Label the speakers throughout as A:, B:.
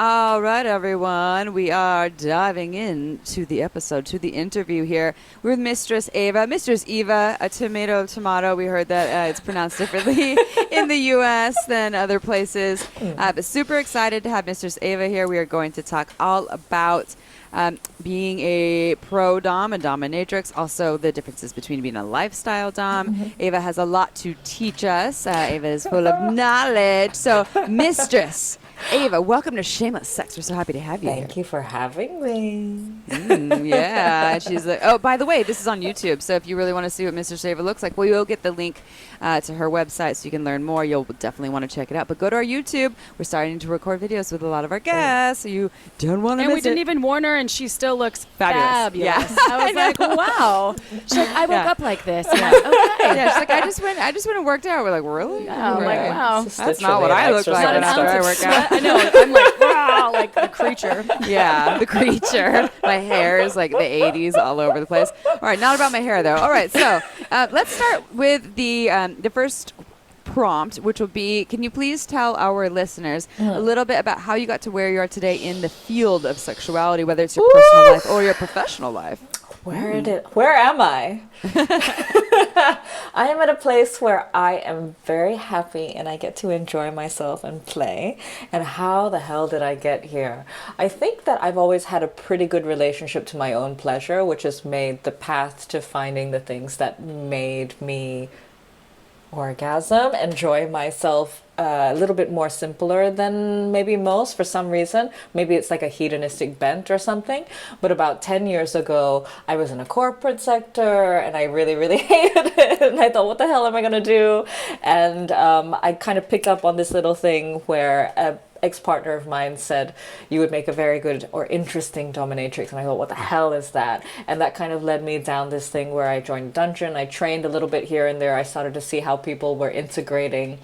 A: All right, everyone. We are diving into the episode, to the interview here with Mistress Eva. Mistress Eva, a tomato. We heard that it's pronounced differently in the U.S. than other places. But super excited to have Mistress Eva here. We are going to talk all about being a Prodom and dominatrix, also the differences between being a lifestyle dom. Eva has a lot to teach us. Eva is full of knowledge. So, Mistress Eva, welcome to Shameless Sex. We're so happy to have you
B: Thank you for having me.
A: yeah. She's like, oh, by the way, this is on YouTube. So if you really want to see what Mistress Eva looks like, well, you'll get the link to her website so you can learn more. You'll definitely want to check it out. But go to our YouTube. We're starting to record videos with a lot of our guests, so you don't want to miss it.
C: And we didn't even warn her, and she still looks fabulous.
A: Yeah.
C: I was like, wow. She's like, I woke up like this. Yeah.
A: Okay. Yeah, she's like, I just went and worked out. We're like, really?
C: Yeah, I'm like, wow.
A: That's not what I look like
C: Not an
A: after I
C: ounce
A: work
C: of
A: out.
C: sweat. I know. I'm like, wow, like the creature.
A: Yeah, the creature. My hair is like the 80s all over the place. All right, not about my hair, though. All right, so let's start with the first prompt, which will be, can you please tell our listeners a little bit about how you got to where you are today in the field of sexuality, whether it's your personal life or your professional life?
B: Where am I? I am at a place where I am very happy and I get to enjoy myself and play. And how the hell did I get here? I think that I've always had a pretty good relationship to my own pleasure, which has made the path to finding the things that made me orgasm, enjoy myself a little bit more simpler than maybe most for some reason. Maybe it's like a hedonistic bent or something. But about 10 years ago, I was in a corporate sector and I really, really hated it. And I thought, what the hell am I going to do? And I kind of picked up on this little thing where a ex-partner of mine said, you would make a very good or interesting dominatrix. And I thought, what the hell is that? And that kind of led me down this thing where I joined Dungeon. I trained a little bit here and there. I started to see how people were integrating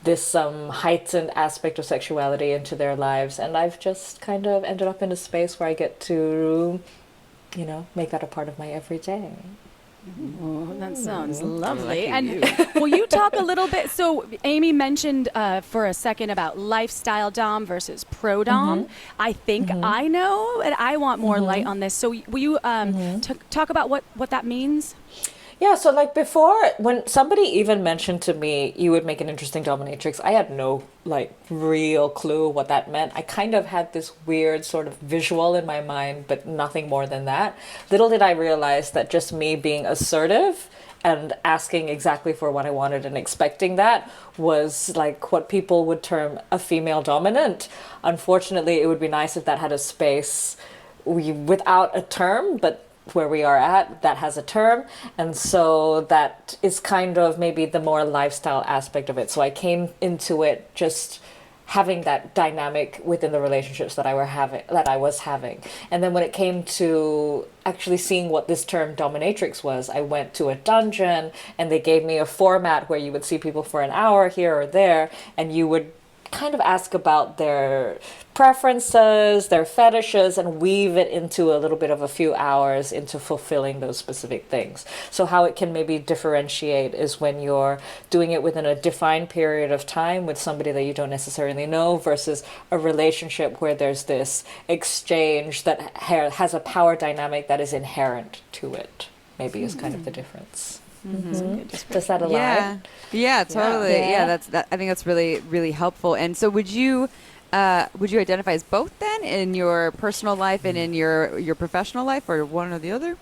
B: this heightened aspect of sexuality into their lives. And I've just kind of ended up in a space where I get to, make that a part of my everyday.
C: Oh, that sounds lovely. And will you talk a little bit? So Amy mentioned for a second about lifestyle dom versus pro dom. I think I know, and I want more light on this. So will you talk about what that means?
B: Yeah, so like before, when somebody even mentioned to me, you would make an interesting dominatrix, I had no real clue what that meant. I kind of had this weird sort of visual in my mind, but nothing more than that. Little did I realize that just me being assertive and asking exactly for what I wanted and expecting that was like what people would term a female dominant. Unfortunately, it would be nice if that had a space without a term, but where we are at, that has a term. And so that is kind of maybe the more lifestyle aspect of it. So I came into it just having that dynamic within the relationships that I was having. And then when it came to actually seeing what this term dominatrix was, I went to a dungeon and they gave me a format where you would see people for an hour here or there, and you would kind of ask about their preferences, their fetishes, and weave it into a little bit of a few hours into fulfilling those specific things. So how it can maybe differentiate is when you're doing it within a defined period of time with somebody that you don't necessarily know versus a relationship where there's this exchange that has a power dynamic that is inherent to it, maybe is kind of the difference. Does that align?
A: Yeah, totally. Yeah, I think that's really, really helpful. And so would you identify as both then in your personal life and in your professional life, or one or the other?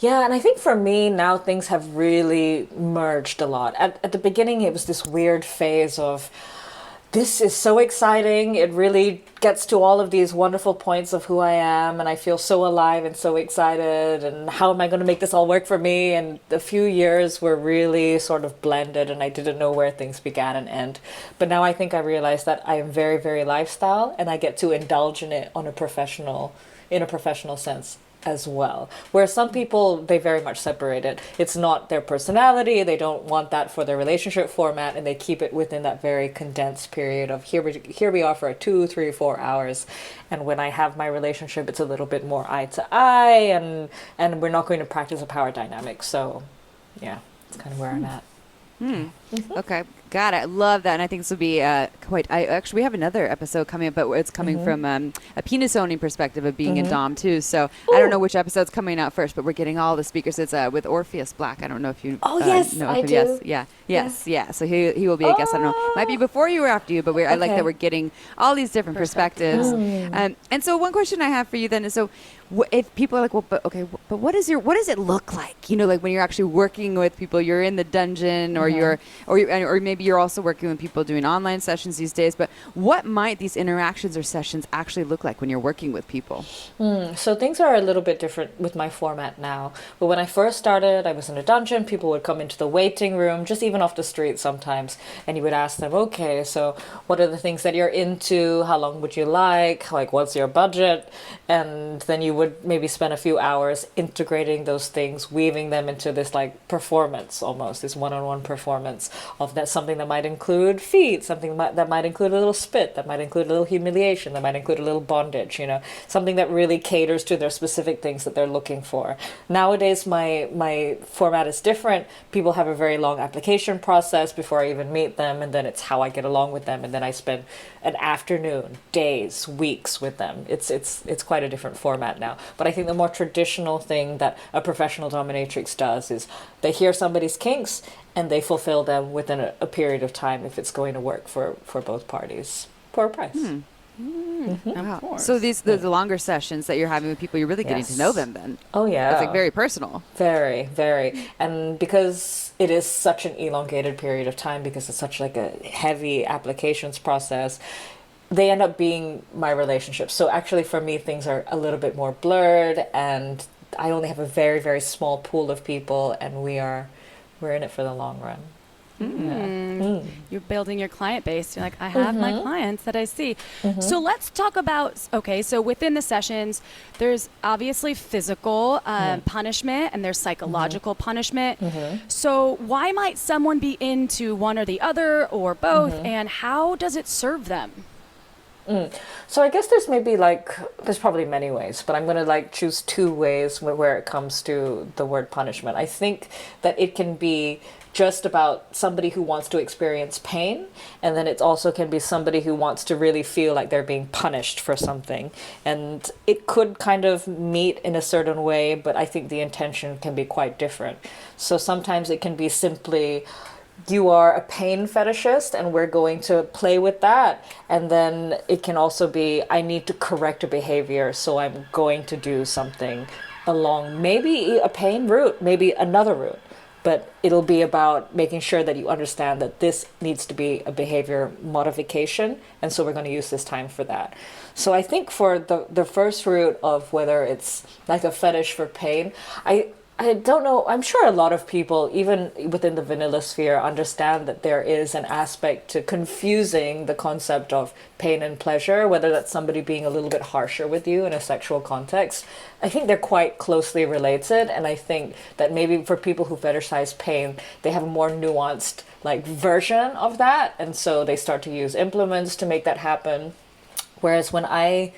B: Yeah, and I think for me now things have really merged a lot. At the beginning it was this weird phase of, this is so exciting. It really gets to all of these wonderful points of who I am, and I feel so alive and so excited, and how am I going to make this all work for me? And the few years were really sort of blended, and I didn't know where things began and end. But now I think I realize that I am very, very lifestyle, and I get to indulge in it in a professional sense as well. Where some people, they very much separate it. It's not their personality. They don't want that for their relationship format, and they keep it within that very condensed period of here we are for 2, 3, 4 hours. And when I have my relationship, it's a little bit more eye to eye, and we're not going to practice a power dynamic. So yeah, it's kind of where I'm at.
A: Okay, got it. I love that, and I think this will be quite. Actually, we have another episode coming up, but it's coming from a penis owning perspective of being in Dom too. So I don't know which episode's coming out first, but we're getting all the speakers. It's with Orpheus Black. I don't know if you.
B: Oh yes,
A: know
B: I
A: him.
B: do.
A: Yes, yeah. So he will be a guest. I don't know. Might be before you or after you, but I like that we're getting all these different perspectives. And so one question I have for you then is if people are like, well, but what does it look like? You know, like when you're actually working with people, you're in the dungeon, or or maybe you're also working with people doing online sessions these days. But what might these interactions or sessions actually look like when you're working with people?
B: So things are a little bit different with my format now. But when I first started, I was in a dungeon. People would come into the waiting room, just even off the street sometimes, and you would ask them, okay, so what are the things that you're into? How long would you like? Like, what's your budget? And then you would maybe spend a few hours integrating those things, weaving them into this like performance, almost this one-on-one performance of that, something that might include feet, something that might include a little spit, that might include a little humiliation, that might include a little bondage, you know, something that really caters to their specific things that they're looking for. Nowadays, my format is different. People have a very long application process before I even meet them, and then it's how I get along with them, and then I spend an afternoon, days, weeks with them. It's quite a different format now. But I think the more traditional thing that a professional dominatrix does is they hear somebody's kinks and they fulfill them within a period of time if it's going to work for both parties for a price.
C: Of course.
A: So the longer sessions that you're having with people, you're really getting to know them then.
B: Oh yeah.
A: It's like very personal.
B: Very, very. And because it is such an elongated period of time, because it's such like a heavy applications process, they end up being my relationships. So actually for me, things are a little bit more blurred, and I only have a very, very small pool of people, and we're in it for the long run.
C: You're building your client base. You're like, I have my clients that I see. So let's talk about, so within the sessions, there's obviously physical punishment and there's psychological punishment. So why might someone be into one or the other or both, and how does it serve them?
B: So I guess there's probably many ways, but I'm going to choose two ways where it comes to the word punishment. I think that it can be just about somebody who wants to experience pain, and then it also can be somebody who wants to really feel like they're being punished for something. And it could kind of meet in a certain way, but I think the intention can be quite different. So sometimes it can be simply, you are a pain fetishist and we're going to play with that. And then it can also be, I need to correct a behavior, so I'm going to do something along maybe a pain route, maybe another route. But it'll be about making sure that you understand that this needs to be a behavior modification, and so we're going to use this time for that. So I think for the first route of whether it's like a fetish for pain, I don't know. I'm sure a lot of people, even within the vanilla sphere, understand that there is an aspect to confusing the concept of pain and pleasure, whether that's somebody being a little bit harsher with you in a sexual context. I think they're quite closely related, and I think that maybe for people who fetishize pain, they have a more nuanced version of that, and so they start to use implements to make that happen. Whereas when I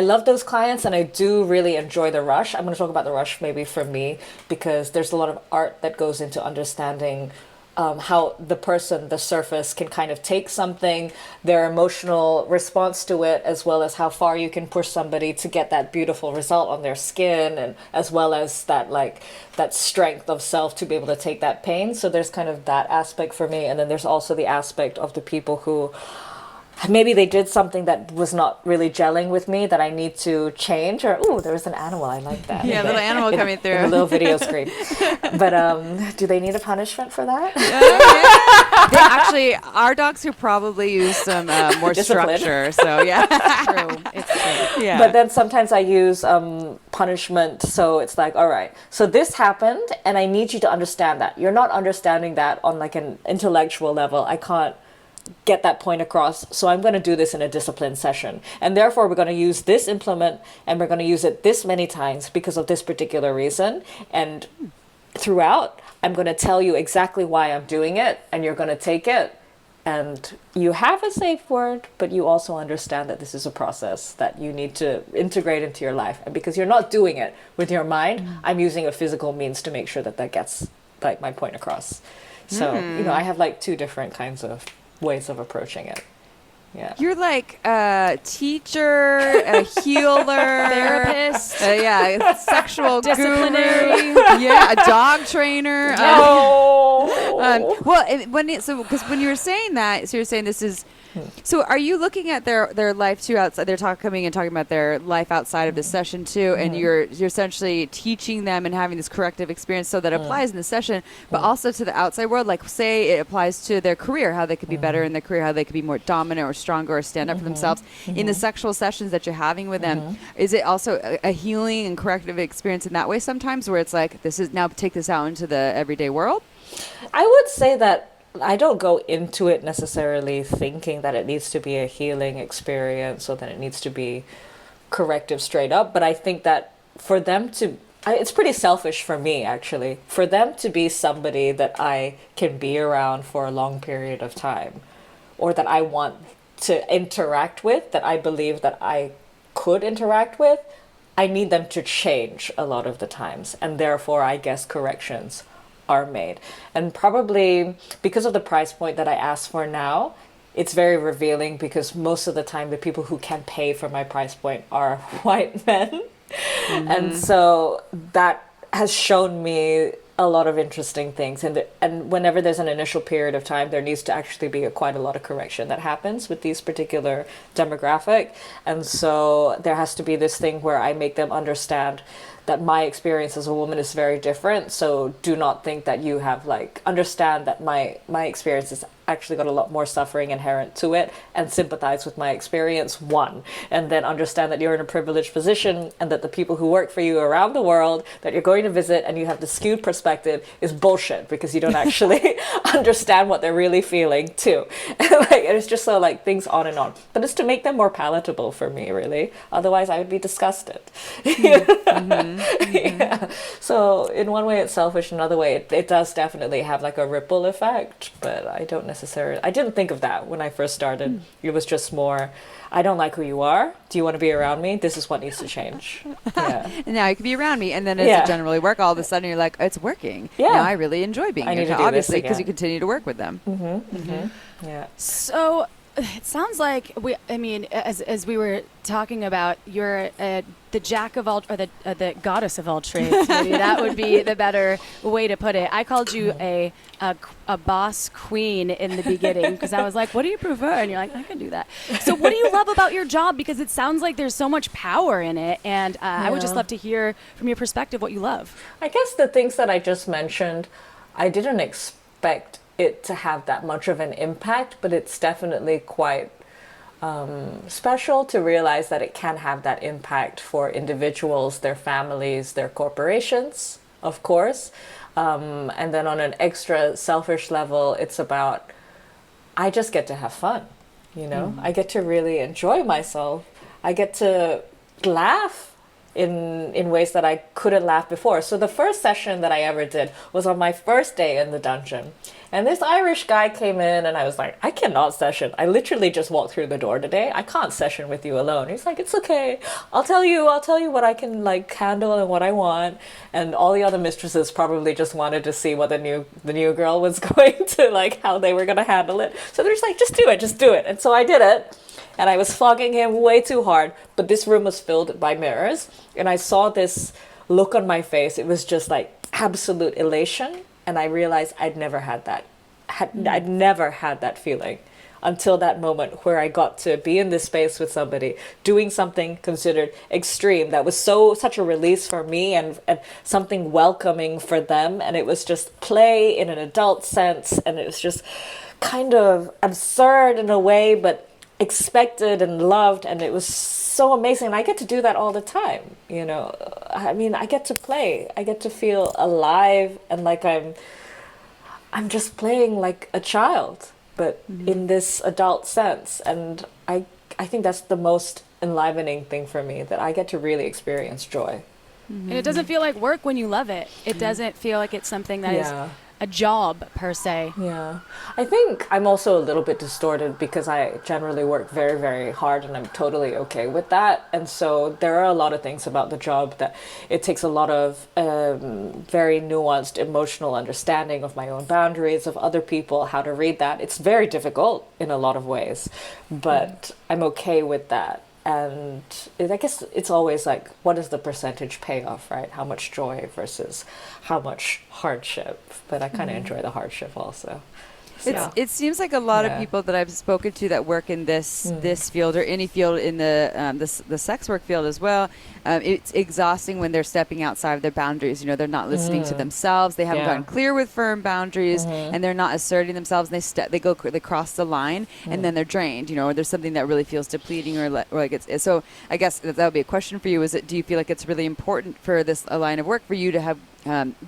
B: love those clients and I do really enjoy the rush. I'm going to talk about the rush maybe for me, because there's a lot of art that goes into understanding how the surface can kind of take something, their emotional response to it, as well as how far you can push somebody to get that beautiful result on their skin, and as well as that that strength of self to be able to take that pain. So there's kind of that aspect for me. And then there's also the aspect of the people who maybe they did something that was not really gelling with me that I need to change, or there was an animal, I like that.
A: Yeah, a little animal coming through.
B: A little video screen. But do they need a punishment for that?
A: They actually, our dogs could probably use some more
B: Discipline.
A: structure. So yeah,
C: True. It's true.
B: Yeah. But then sometimes I use punishment. So it's like, all right, so this happened and I need you to understand that. You're not understanding that on an intellectual level. I can't get that point across, so I'm going to do this in a discipline session, and therefore we're going to use this implement and we're going to use it this many times because of this particular reason, and throughout I'm going to tell you exactly why I'm doing it, and you're going to take it, and you have a safe word, but you also understand that this is a process that you need to integrate into your life, and because you're not doing it with your mind, I'm using a physical means to make sure that gets my point across. So, you know, I have like two different kinds of ways of approaching it. Yeah.
A: You're like a teacher, a healer,
C: Therapist.
A: Yeah, sexual
C: Disciplinary.
A: guru. Yeah, a dog trainer.
B: Oh.
A: Because when you were saying that, so you're saying this is. So are you looking at their life too outside? They're coming and talking about their life outside of the session too, and you're essentially teaching them and having this corrective experience so that applies in the session, but also to the outside world. Like say it applies to their career, how they could be better in their career, how they could be more dominant or stronger or stand up for themselves. In the sexual sessions that you're having with them, is it also a healing and corrective experience in that way sometimes, where it's like this is now take this out into the everyday world?
B: I would say that I don't go into it necessarily thinking that it needs to be a healing experience or that it needs to be corrective straight up. But I think that for them to, it's pretty selfish for me actually, for them to be somebody that I can be around for a long period of time or that I want to interact with, that I believe that I could interact with, I need them to change a lot of the times. And therefore, I guess corrections are made. And probably because of the price point that I ask for now, it's very revealing because most of the time the people who can pay for my price point are white men. And so that has shown me a lot of interesting things. And whenever there's an initial period of time, there needs to actually be quite a lot of correction that happens with these particular demographic. And so there has to be this thing where I make them understand that my experience as a woman is very different. So do not think that you have understand that my experience is actually got a lot more suffering inherent to it, and sympathize with my experience, one. And then understand that you're in a privileged position and that the people who work for you around the world that you're going to visit and you have the skewed perspective is bullshit because you don't actually understand what they're really feeling too. And it's just so things on and on. But it's to make them more palatable for me, really. Otherwise I would be disgusted. Yeah. So in one way it's selfish, another way it does definitely have a ripple effect, but I didn't think of that when I first started. It was just more, I don't like who you are. Do you want to be around me? This is what needs to change. Yeah.
A: And now you can be around me. And then as it generally work, all of a sudden you're like, it's working.
B: Yeah.
A: Now I really enjoy being here. Obviously, because
B: again.
A: you continue to work with them.
B: Yeah.
C: So it sounds like as we were talking about, you're the jack of all, or the goddess of all trades. Maybe that would be the better way to put it. I called you a boss queen in the beginning because I was like, what do you prefer? And you're like, I can do that. So what do you love about your job? Because it sounds like there's so much power in it. And I would just love to hear from your perspective what you love.
B: I guess the things that I just mentioned, I didn't expect it to have that much of an impact, but it's definitely quite special to realize that it can have that impact for individuals, their families, their corporations, of course. And then on an extra selfish level, it's about, I just get to have fun, I get to really enjoy myself. I get to laugh in ways that I couldn't laugh before. So the first session that I ever did was on my first day in the dungeon. And this Irish guy came in and I was like, I cannot session. I literally just walked through the door today. I can't session with you alone. He's like, it's okay. I'll tell you what I can handle and what I want. And all the other mistresses probably just wanted to see what the new girl was going to how they were going to handle it. So they're just just do it. And so I did it. And I was flogging him way too hard, but this room was filled by mirrors. And I saw this look on my face. It was just absolute elation. And I realized I'd never had that. I'd never had that feeling until that moment where I got to be in this space with somebody doing something considered extreme that was such a release for me and something welcoming for them. And it was just play in an adult sense. And it was just kind of absurd in a way, but expected and loved, and it was so amazing. And I get to do that all the time, I get to play, I get to feel alive and I'm just playing like a child, but in this adult sense. And I think that's the most enlivening thing for me, that I get to really experience joy.
C: And it doesn't feel like work when you love it. It doesn't feel like it's something that is a job per se.
B: Yeah. I think I'm also a little bit distorted because I generally work very, very hard and I'm totally okay with that. And so there are a lot of things about the job that it takes a lot of very nuanced emotional understanding of my own boundaries, of other people, how to read that. It's very difficult in a lot of ways, but I'm okay with that. And I guess it's always like, what is the percentage payoff, right? How much joy versus how much hardship. But I kind of enjoy the hardship also. So,
A: It seems like a lot of people that I've spoken to that work in this field or any field in the sex work field as well. It's exhausting when they're stepping outside of their boundaries. You know, they're not listening to themselves. They haven't gotten clear with firm boundaries, and they're not asserting themselves. And they cross the line, and then they're drained. You know, or there's something that really feels depleting, or like it's. So I guess that would be a question for you. Do you feel like it's really important for a line of work for you to have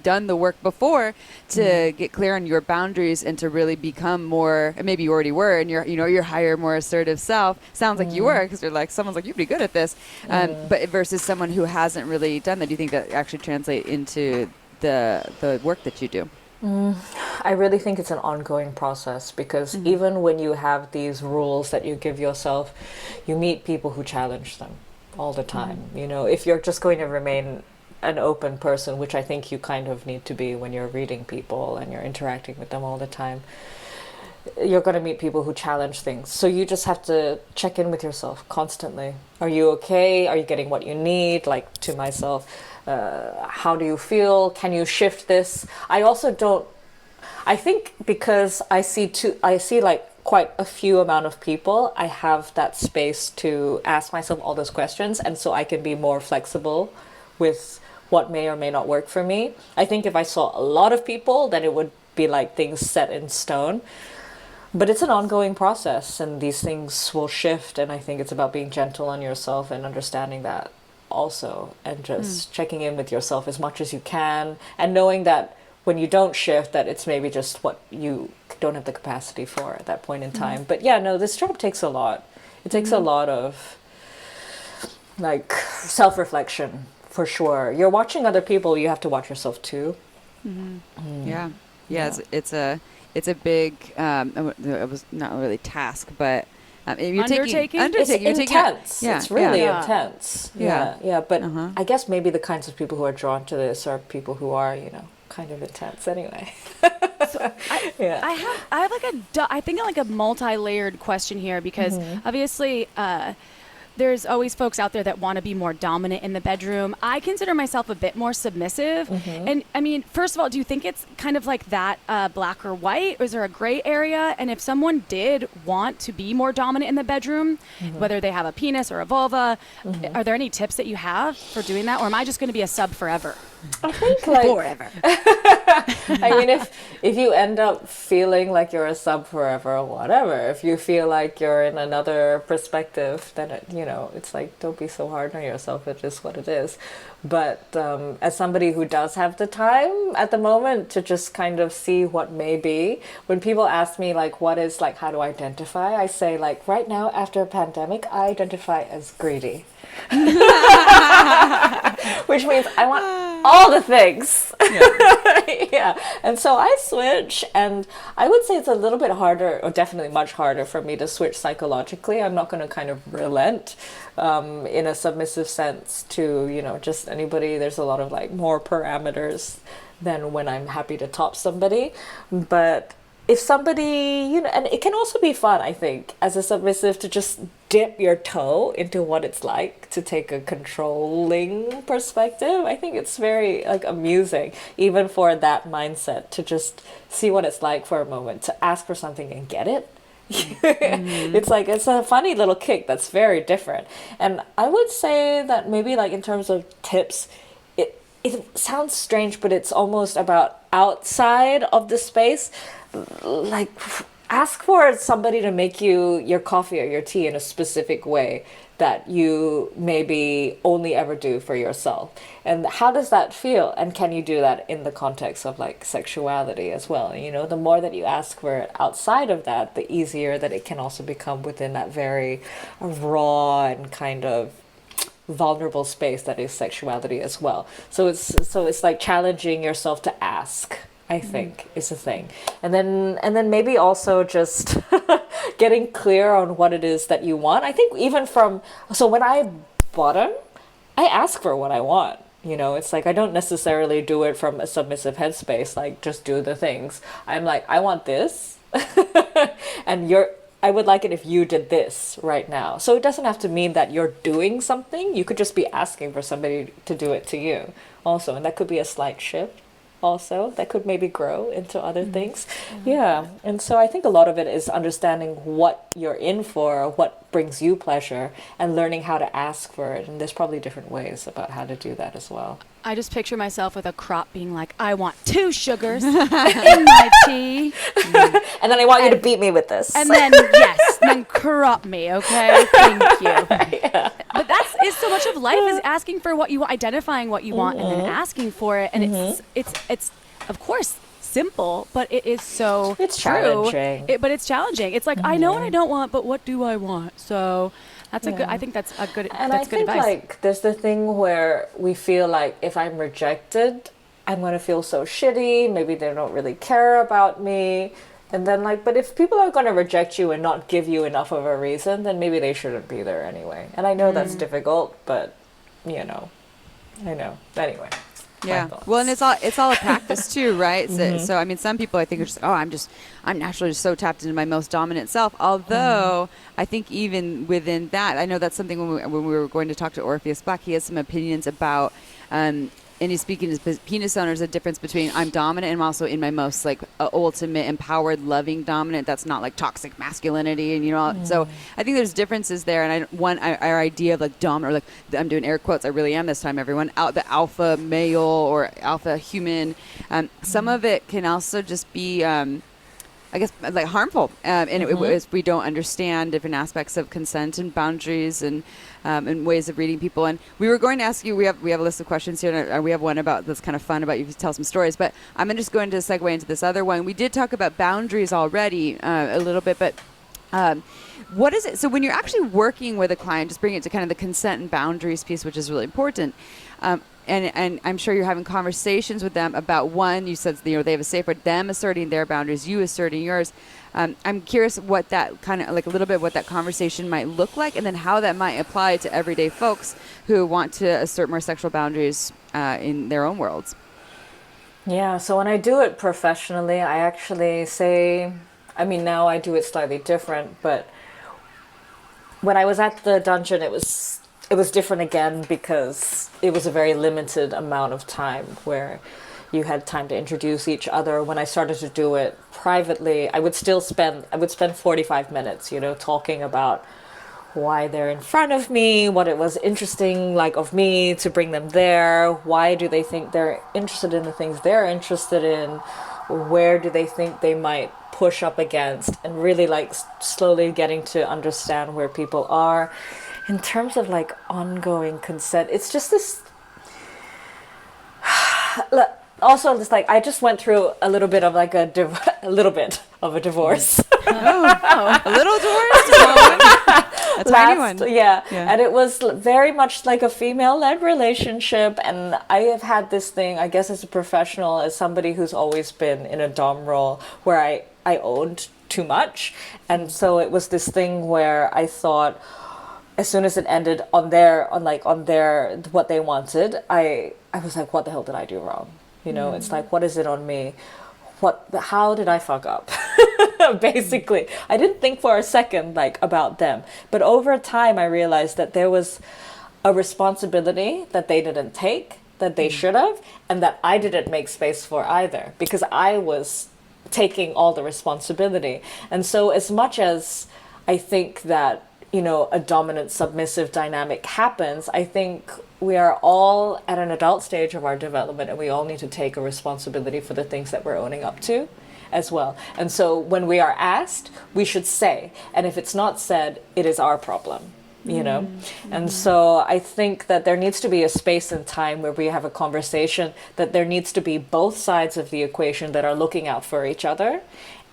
A: done the work before to get clear on your boundaries and to really become more, and maybe you already were, and your higher, more assertive self. Sounds like you were, because you're like, someone's like, you'd be good at this. But versus someone who hasn't really done that, do you think that actually translate into the work that you do?
B: I really think it's an ongoing process because even when you have these rules that you give yourself, you meet people who challenge them all the time. You know, if you're just going to remain an open person, which I think you kind of need to be when you're reading people and you're interacting with them all the time, you're going to meet people who challenge things. So you just have to check in with yourself constantly. Are you okay? Are you getting what you need? Like, to myself, how do you feel? Can you shift this? I think because I see like quite a few amount of people, I have that space to ask myself all those questions, and so I can be more flexible with what may or may not work for me. I think if I saw a lot of people, then it would be like things set in stone. But it's an ongoing process, and these things will shift, and I think it's about being gentle on yourself and understanding that also, and just checking in with yourself as much as you can, and knowing that when you don't shift, that it's maybe just what you don't have the capacity for at that point in time. But yeah, no, this job takes a lot. It takes a lot of like self-reflection. For sure. You're watching other people, you have to watch yourself too.
A: Yeah. It's a big it was not really task, but you're
C: Undertaking?
B: It's intense. It's really intense.
A: Yeah.
B: But I guess maybe the kinds of people who are drawn to this are people who are, kind of intense anyway.
C: I have like a multi-layered question here, because obviously there's always folks out there that want to be more dominant in the bedroom. I consider myself a bit more submissive. And I mean, first of all, do you think it's kind of like that, black or white? Or is there a gray area? And if someone did want to be more dominant in the bedroom, whether they have a penis or a vulva, are there any tips that you have for doing that? Or am I just going to be a sub forever?
B: I think forever. I mean, if you end up feeling like you're a sub forever or whatever, if you feel like you're in another perspective, then it's like, don't be so hard on yourself. It is what it is. But as somebody who does have the time at the moment to just kind of see what may be, when people ask me like, what is like, how to identify, I say like, right now after a pandemic, I identify as greedy. Which means I want all the things. And so I switch, and I would say it's a little bit harder, or definitely much harder for me to switch psychologically. I'm not going to kind of relent in a submissive sense to just anybody. There's a lot of like more parameters than when I'm happy to top somebody. But if somebody, and it can also be fun, I think, as a submissive, to just dip your toe into what it's like to take a controlling perspective. I think it's very like amusing, even for that mindset, to just see what it's like for a moment, to ask for something and get it. It's like, it's a funny little kick that's very different. And I would say that maybe like in terms of tips, it sounds strange, but it's almost about outside of the space. Like, ask for somebody to make you your coffee or your tea in a specific way that you maybe only ever do for yourself. And how does that feel? And can you do that in the context of like sexuality as well? The more that you ask for it outside of that, the easier that it can also become within that very raw and kind of vulnerable space that is sexuality as well. So it's like challenging yourself to ask I think is the thing. And then maybe also just getting clear on what it is that you want. I think even so when I bottom, I ask for what I want. It's like I don't necessarily do it from a submissive headspace, like just do the things. I'm like, I want this. And I would like it if you did this right now. So it doesn't have to mean that you're doing something. You could just be asking for somebody to do it to you also. And that could be a slight shift also. That could maybe grow into other things. Yeah. And so I think a lot of it is understanding what you're in for, what brings you pleasure, and learning how to ask for it. And there's probably different ways about how to do that as well.
C: I just picture myself with a crop being like, I want 2 sugars in my tea.
B: And then I want you to beat me with this.
C: And then, yes, then crop me, okay? Thank you. Yeah. But is so much of life is asking for what you want, identifying what you want, and then asking for it. And it's of course, simple, but it is so
B: it's
C: true.
B: Challenging.
C: But it's challenging. It's like, I know what I don't want, but what do I want? So that's I think that's a good,
B: and
C: that's
B: I
C: good
B: think
C: advice.
B: like there's the thing where we feel like if I'm rejected, I'm going to feel so shitty. Maybe they don't really care about me. And then but if people are going to reject you and not give you enough of a reason, then maybe they shouldn't be there anyway. And I know that's difficult, but I know. Anyway.
A: Yeah. Well, and it's all a practice too, right? So I mean, some people I think are just, I'm naturally just so tapped into my most dominant self. Although I think even within that, I know that's something when we were going to talk to Orpheus Black, he has some opinions about, and he's speaking to penis owners, the difference between I'm dominant and I'm also in my most ultimate empowered, loving dominant. That's not like toxic masculinity, and so I think there's differences there. And our idea of dominant, or I'm doing air quotes, I really am this time, everyone, the alpha male or alpha human. Some of it can also just be, I guess, harmful, if we don't understand different aspects of consent and boundaries and ways of reading people. And we were going to ask you, we have a list of questions here, and we have one that's kind of fun about you to tell some stories, but I'm just going to segue into this other one. We did talk about boundaries already a little bit, but what is it? So when you're actually working with a client, just bring it to kind of the consent and boundaries piece, which is really important. And I'm sure you're having conversations with them about one, you said, they have a safe word, them asserting their boundaries, you asserting yours. I'm curious what that kind of, a little bit what that conversation might look like, and then how that might apply to everyday folks who want to assert more sexual boundaries in their own worlds.
B: Yeah, so when I do it professionally, I actually say, now I do it slightly different, but when I was at the dungeon, it was different again because it was a very limited amount of time where you had time to introduce each other. When I started to do it privately, I would spend 45 minutes, talking about why they're in front of me, what it was interesting of me to bring them there, why do they think they're interested in the things they're interested in, where do they think they might push up against, and really slowly getting to understand where people are. In terms of ongoing consent, it's just this. Also, it's I just went through a little bit of a little bit of a divorce.
A: A little divorce. A tiny one.
B: Yeah, and it was very much like a female-led relationship. And I have had this thing, I guess, as a professional, as somebody who's always been in a dom role, where I owned too much, and so it was this thing where I thought, as soon as it ended on their what they wanted, I was like, what the hell did I do wrong? It's what is it on me? How did I fuck up? Basically, I didn't think for a second about them, but over time I realized that there was a responsibility that they didn't take, that they should have, and that I didn't make space for either, because I was taking all the responsibility. And so as much as I think that a dominant submissive dynamic happens, I think we are all at an adult stage of our development, and we all need to take a responsibility for the things that we're owning up to as well. And so when we are asked, we should say, and if it's not said, it is our problem, And so I think that there needs to be a space and time where we have a conversation, that there needs to be both sides of the equation that are looking out for each other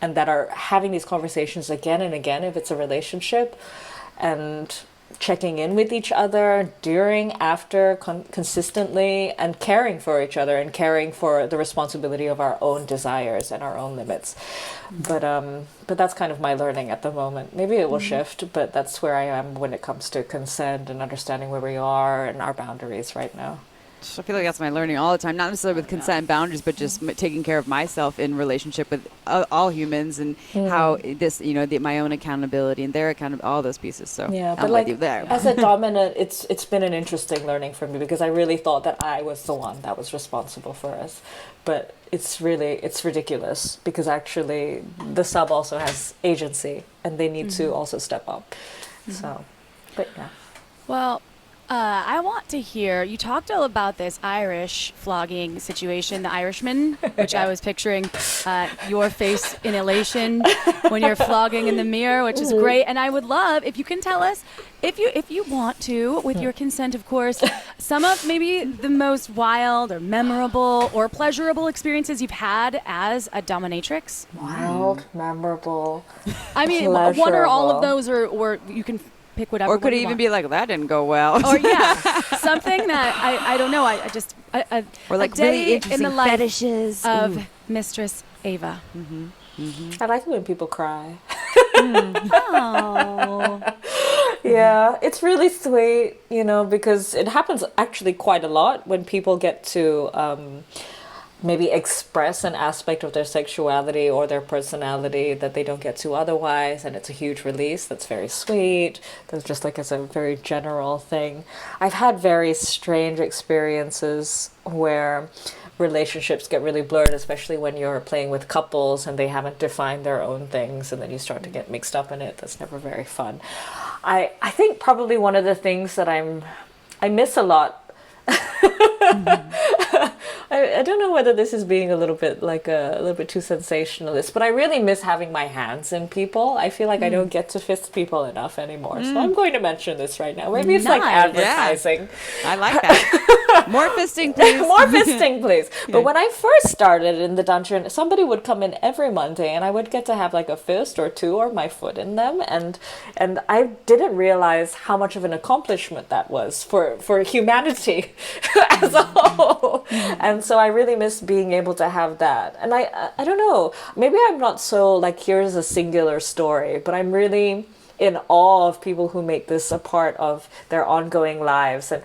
B: and that are having these conversations again and again if it's a relationship. And checking in with each other during, after, consistently, and caring for each other and caring for the responsibility of our own desires and our own limits. But that's kind of my learning at the moment. Maybe it will shift, but that's where I am when it comes to consent and understanding where we are and our boundaries right now.
A: I feel like that's my learning all the time, not necessarily with consent and boundaries, but just taking care of myself in relationship with all humans, and how this, my own accountability and their accountability, all those pieces. So
B: yeah,
A: I'm
B: but
A: with you there.
B: As a dominant, it's been an interesting learning for me, because I really thought that I was the one that was responsible for us, but it's ridiculous, because actually the sub also has agency and they need to also step up. So, but yeah.
C: Well, I want to hear, you talked all about this Irish flogging situation, the Irishman, which I was picturing your face in elation when you're flogging in the mirror, which is great. And I would love if you can tell us, if you want to, with your consent, of course, some of maybe the most wild or memorable or pleasurable experiences you've had as a dominatrix.
B: Wild, memorable.
C: I mean, one or all of those, or you can pick whatever.
A: Or could it
C: you
A: even
C: want.
A: be like, that didn't go well?
C: Or something that I don't know. I just
A: or like
C: a day
A: really interesting
C: in the life
A: fetishes
C: of Mistress Eva.
B: I like it when people cry.
C: Oh.
B: Yeah, it's really sweet, because it happens actually quite a lot when people get to maybe express an aspect of their sexuality or their personality that they don't get to otherwise, and it's a huge release. That's very sweet. That's just like as a very general thing. I've had very strange experiences where relationships get really blurred, especially when you're playing with couples and they haven't defined their own things, and then you start to get mixed up in it. That's never very fun. I think probably one of the things that I miss a lot. I don't know whether this is being a little bit too sensationalist, but I really miss having my hands in people. I feel like I don't get to fist people enough anymore. So I'm going to mention this right now. Maybe it's like advertising.
A: Yeah. I like that. More fisting, please.
B: More fisting, please. But when I first started in the dungeon, somebody would come in every Monday and I would get to have like a fist or two or my foot in them. And I didn't realize how much of an accomplishment that was for humanity as a whole. And so I really miss being able to have that. And I don't know, maybe I'm not so like, here's a singular story, but I'm really in awe of people who make this a part of their ongoing lives and,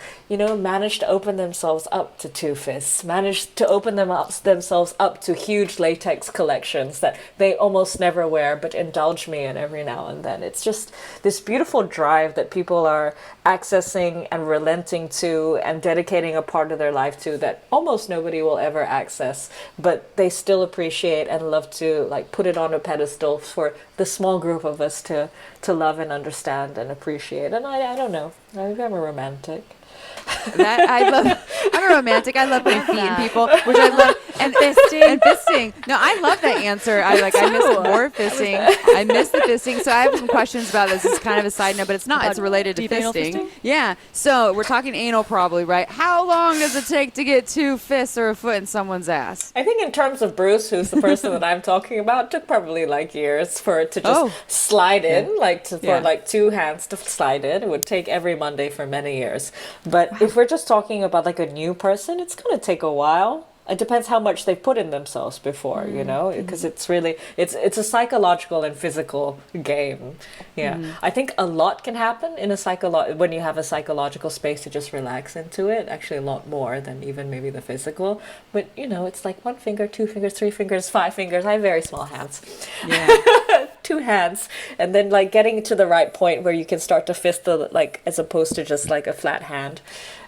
B: manage to open themselves up to two fists, manage to open themselves up to huge latex collections that they almost never wear, but indulge me in every now and then. It's just this beautiful drive that people are accessing and relenting to and dedicating a part of their life to that almost nobody will ever access, but they still appreciate and love to like put it on a pedestal for the small group of us to love and understand and appreciate. And I don't know, maybe I'm a romantic.
A: I'm a romantic. I love putting feet in people, which I love, and fisting. No, I love that answer. I miss more fisting. I miss the fisting. So I have some questions about this. It's kind of a side note, but it's not. It's related to fisting. Yeah. So we're talking anal, probably, right? How long does it take to get two fists or a foot in someone's ass?
B: I think in terms of Bruce, who's the person that I'm talking about, it took probably like years for it to just slide in, for like two hands to slide in. It would take every Monday for many years. But if we're just talking about like a new person, it's going to take a while. It depends how much they've put in themselves before, because it's really, it's a psychological and physical game. Yeah. I think a lot can happen in when you have a psychological space to just relax into it, actually a lot more than even maybe the physical. But, it's like 1 finger, 2 fingers, 3 fingers, 5 fingers. I have very small hands.
A: Yeah.
B: 2 hands. And then like getting to the right point where you can start to fist as opposed to just like a flat hand.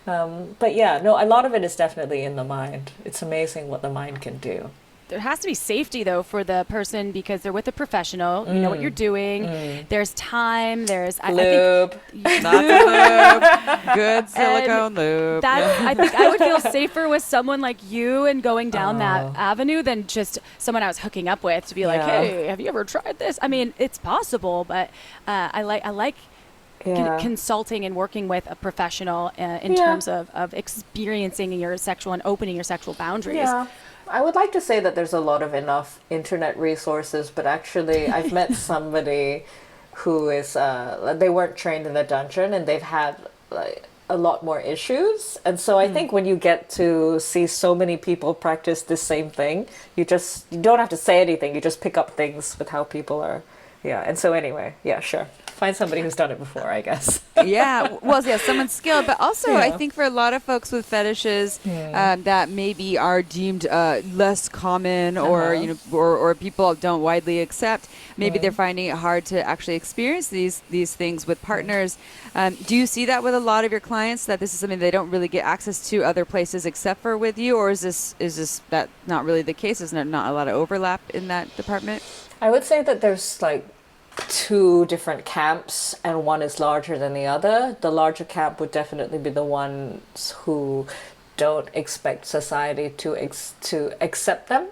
B: But yeah, no, a lot of it is definitely in the mind. It's amazing what the mind can do.
C: There has to be safety, though, for the person because they're with a professional. You know what you're doing. There's time. There's
B: lube.
A: Lots of lube. Good silicone lube.
C: I think I would feel safer with someone like you and going down that avenue than just someone I was hooking up with to be like, hey, have you ever tried this? I mean, it's possible, but I like consulting and working with a professional in terms of experiencing your sexual and opening your sexual boundaries.
B: Yeah. I would like to say that there's a lot of enough internet resources, but actually I've met somebody who is they weren't trained in the dungeon, and they've had like a lot more issues. And so I think when you get to see so many people practice the same thing, you don't have to say anything, you just pick up things with how people are. Yeah. And so anyway, yeah, sure, find somebody who's done it before, I guess.
A: Yeah, well, yeah, someone's skilled, but also I think for a lot of folks with fetishes that maybe are deemed less common, or or people don't widely accept, maybe they're finding it hard to actually experience these things with partners. Do you see that with a lot of your clients, that this is something they don't really get access to other places except for with you, or is this that not really the case? Is there not a lot of overlap in that department?
B: I would say that there's like two different camps, and one is larger than the other. The larger camp would definitely be the ones who don't expect society to accept them,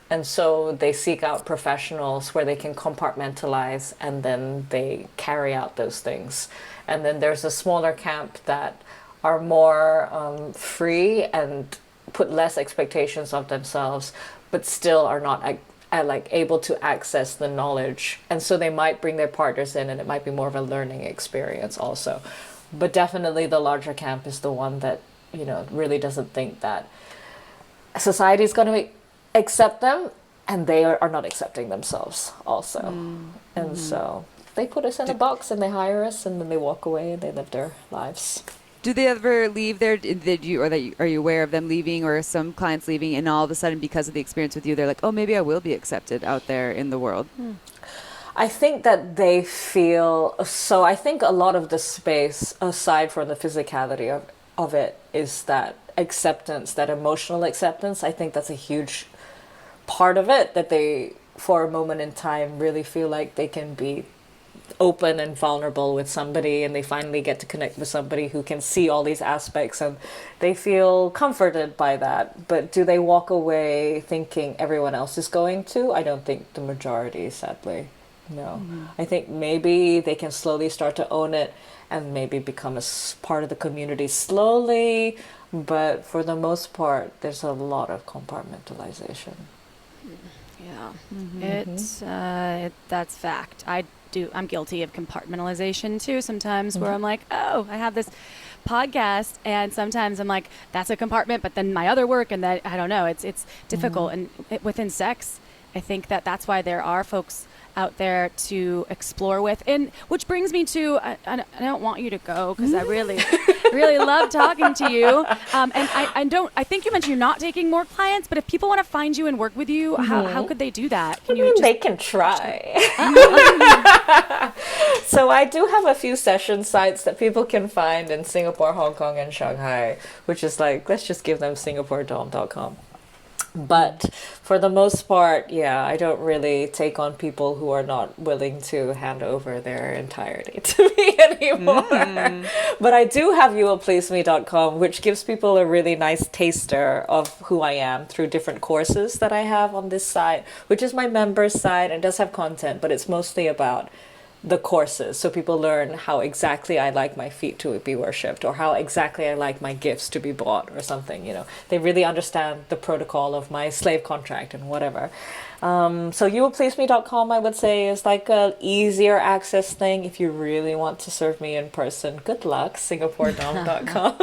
B: and so they seek out professionals where they can compartmentalize, and then they carry out those things. And then there's a smaller camp that are more free and put less expectations of themselves, but still are not like able to access the knowledge, and so they might bring their partners in, and it might be more of a learning experience also. But definitely the larger camp is the one that really doesn't think that society is going to accept them, and they are not accepting themselves also. And so they put us in a box, and they hire us, and then they walk away, and they live their lives.
A: Do they ever leave there? Are you aware of them leaving, or some clients leaving, and all of a sudden, because of the experience with you, they're like, oh, maybe I will be accepted out there in the world?
B: I think that they feel, so I think a lot of the space, aside from the physicality of it, is that acceptance, that emotional acceptance. I think that's a huge part of it, that they, for a moment in time, really feel like they can be open and vulnerable with somebody, and they finally get to connect with somebody who can see all these aspects, and they feel comforted by that. But do they walk away thinking everyone else is going to? I don't think the majority, sadly. No. I think maybe they can slowly start to own it and maybe become a part of the community slowly, but for the most part there's a lot of compartmentalization.
C: Yeah. It's that's fact. I'm guilty of compartmentalization too sometimes, where I'm like, oh, I have this podcast, and sometimes I'm like, that's a compartment, but then my other work, and that, I don't know, it's difficult. And within sex, I think that's why there are folks out there to explore with, and which brings me to I don't want you to go, because I really really love talking to you, and I think you mentioned you're not taking more clients, but if people want to find you and work with you, how could they do that?
B: They can try. So I do have a few session sites that people can find in Singapore, Hong Kong, and Shanghai, which is like, let's just give them singaporedom.com. But for the most part, yeah, I don't really take on people who are not willing to hand over their entirety to me anymore. But I do have youwillpleaseme.com, which gives people a really nice taster of who I am through different courses that I have on this site, which is my members site, and does have content, but it's mostly about the courses, so people learn how exactly I like my feet to be worshipped, or how exactly I like my gifts to be bought, or something. They really understand the protocol of my slave contract and whatever. So youwillpleaseme.com, I would say, is like a easier access thing. If you really want to serve me in person, good luck. singaporedom.com.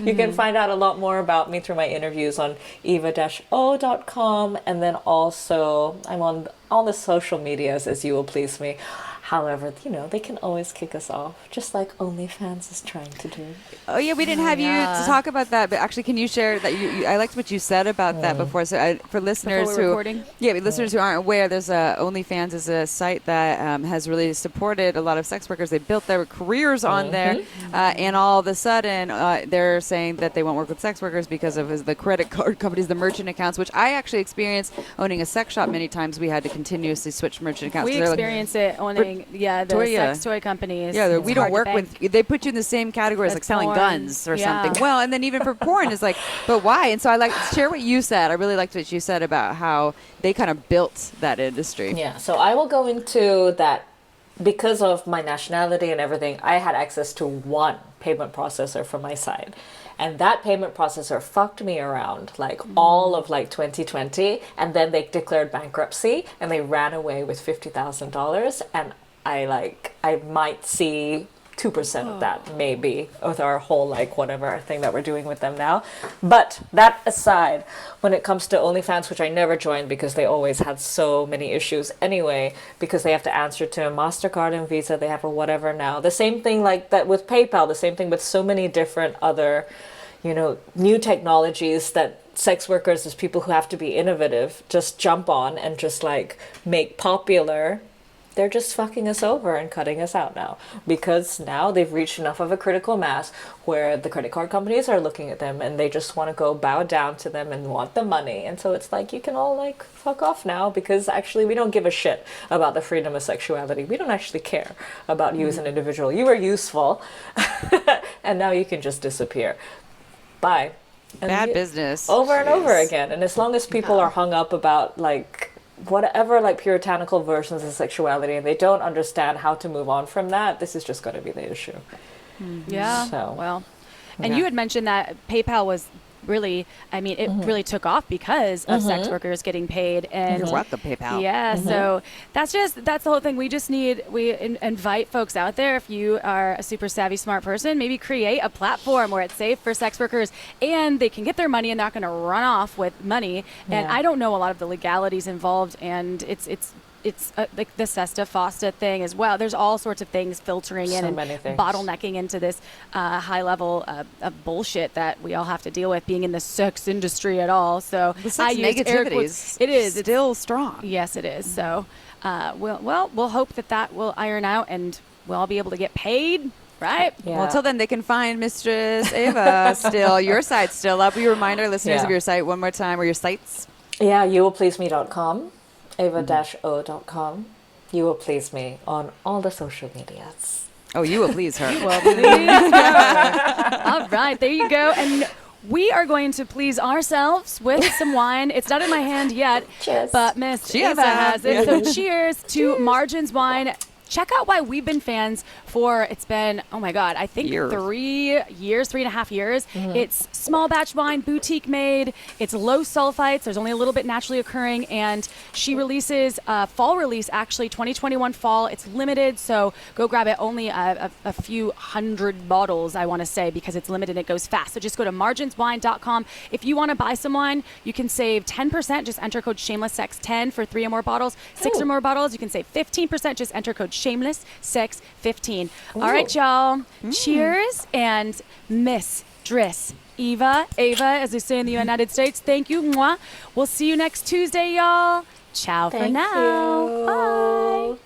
B: You can find out a lot more about me through my interviews on eva-o.com, and then also I'm on all the social medias as You Will Please Me. However, they can always kick us off, just like OnlyFans is trying to do.
A: Oh yeah, we didn't have you to talk about that, but actually, can you share that? I liked what you said about that before. So for listeners listeners who aren't aware, there's OnlyFans is a site that has really supported a lot of sex workers. They built their careers on there, and all of a sudden they're saying that they won't work with sex workers because of the credit card companies, the merchant accounts, which I actually experienced owning a sex shop. Many times we had to continuously switch merchant accounts.
C: We experience it owning. The sex toy companies.
A: Yeah, we don't work with. They put you in the same category as like selling guns or something. Well, and then even for porn, it's like, but why? And so I share what you said. I really liked what you said about how they kind of built that industry.
B: Yeah. So I will go into that because of my nationality and everything, I had access to one payment processor for my side. And that payment processor fucked me around like all of like 2020. And then they declared bankruptcy and they ran away with $50,000. And I might see 2% of that maybe with our whole like whatever thing that we're doing with them now. But that aside, when it comes to OnlyFans, which I never joined because they always had so many issues anyway, because they have to answer to a MasterCard and Visa, they have or whatever now. The same thing like that with PayPal, the same thing with so many different other, you know, new technologies that sex workers as people who have to be innovative just jump on and just like make popular. They're just fucking us over and cutting us out now because now they've reached enough of a critical mass where the credit card companies are looking at them and they just want to go bow down to them and want the money. And so it's like, you can all like fuck off now because actually we don't give a shit about the freedom of sexuality. We don't actually care about you as an individual. You were useful and now you can just disappear. Bye. And
A: Bad business.
B: Over and over again. And as long as people are hung up about like whatever like puritanical versions of sexuality and they don't understand how to move on from that, this is just going to be the issue.
C: Yeah.
B: So,
C: well, and you had mentioned that PayPal was really, I mean, it really took off because of sex workers getting paid. And
A: You're welcome, PayPal.
C: yeah, so that's the whole thing. We just invite folks out there. If you are a super savvy, smart person, maybe create a platform where it's safe for sex workers and they can get their money and not going to run off with money. And I don't know a lot of the legalities involved, and it's like the SESTA FOSTA thing as well. There's all sorts of things filtering in and bottlenecking into this high level of bullshit that we all have to deal with being in the sex industry at all. So
A: the sex negativity is still strong.
C: Yes, it is. So we'll hope that will iron out and we'll all be able to get paid. Right.
B: Yeah.
A: Well, until then, they can find Mistress Eva still. Your site's still up. Will you remind our listeners of your site one more time, or your sites?
B: Yeah, youpleaseme.com. Eva-O.com. You will please me on all the social medias.
A: Oh, you will please her.
C: Well, all right, there you go. And we are going to please ourselves with some wine. It's not in my hand yet,
B: Cheers.
C: but Miss Eva has it. So cheers to Margins Wine. Check out why we've been fans for, it's been, oh my God, I think 3.5 years. It's small batch wine, boutique made. It's low sulfites. There's only a little bit naturally occurring. And she releases fall release, actually, 2021 fall. It's limited, so go grab it. Only a few hundred bottles, I want to say, because it's limited and it goes fast. So just go to marginswine.com. If you want to buy some wine, you can save 10%. Just enter code SHAMELESSSEX10 for 3 or more bottles. 6 or more bottles, you can save 15%. Just enter code SHAMELESSSEX15. All right, y'all. Cheers. And Mistress Eva, as they say in the United States, thank you. Mwah. We'll see you next Tuesday, y'all. Ciao for now. Bye.